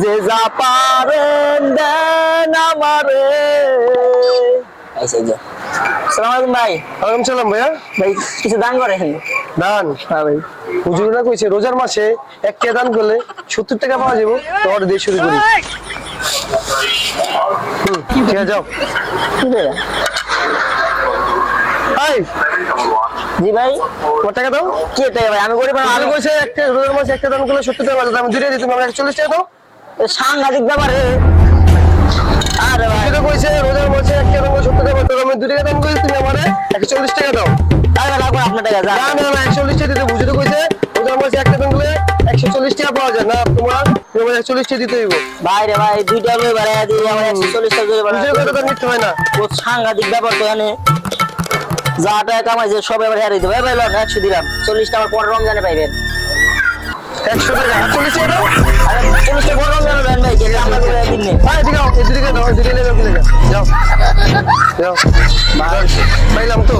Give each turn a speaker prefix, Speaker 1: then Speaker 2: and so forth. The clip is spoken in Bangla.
Speaker 1: যে যা পারেন দেন আমারে। সালাম আলাইকুম ভাই।
Speaker 2: ওয়ালাইকুম সালাম ভাইয়া।
Speaker 1: ভাই কিছু দান করেন?
Speaker 2: দান?
Speaker 1: হ্যাঁ ভাই।
Speaker 2: হুজুররা কইছে রোজার মাসে 1 টাকা দান করলে 70 টাকা পাওয়া যাবে। তো অর্ডার দিয়ে শুরু করি। ঠিক আছে যাও। হাই
Speaker 1: জি ভাই।
Speaker 2: কত টাকা দাও?
Speaker 1: কি টাকা ভাই? আমি গরিব না।
Speaker 2: আমি কইছে একটা রোজার মাসে 1 টাকা দান করলে 70 টাকা পাওয়া যাবে। আমি দুইটা দিই, তুমি আমাকে 40 টাকা দাও।
Speaker 1: সাংঘাতিক ব্যাপার রে। আরে ভাই
Speaker 2: হুজুরে কইছে রোজার মাসে 1 টাকা দান করলে 70 টাকা পাওয়া যাবে। আমি 2 টাকা দান করি, তুমি আমারে 140 টাকা দাও।
Speaker 1: আরে লাগবে আপনার টাকা যা।
Speaker 2: না না না 140 টাকা দিতে। হুজুরে কইছে রোজার মাসে 1 টাকা দান করলে 140 টাকা পাওয়া যায় না। তোমার 140 টাকা দিতে হইব।
Speaker 1: ভাই রে ভাই দুইটা লই বাড়ায় দিই আমার 140 টাকা করে বাড়ায়।
Speaker 2: হুজুরের কথা তো নিতে হয় না।
Speaker 1: ও সাংঘাতিক ব্যাপার তো এখানে। যা টাকা কামাইছে সব এবার হারিয়ে দেবে। ভাই লন 100 দিলাম। 40 টাকা পরে রমজানে পাইবেন।
Speaker 2: 100 টাকা 40 টাকা দাও।
Speaker 1: আরে 40 টাকা পরে রমজানে পাইবেন ভাই। গেলে আমরা করে দিন নে।
Speaker 2: ভাই এদিকে আও, এদিকে দাও, এদিকে যাও, যাও যাও।
Speaker 1: ভাই
Speaker 2: পাইলাম তো।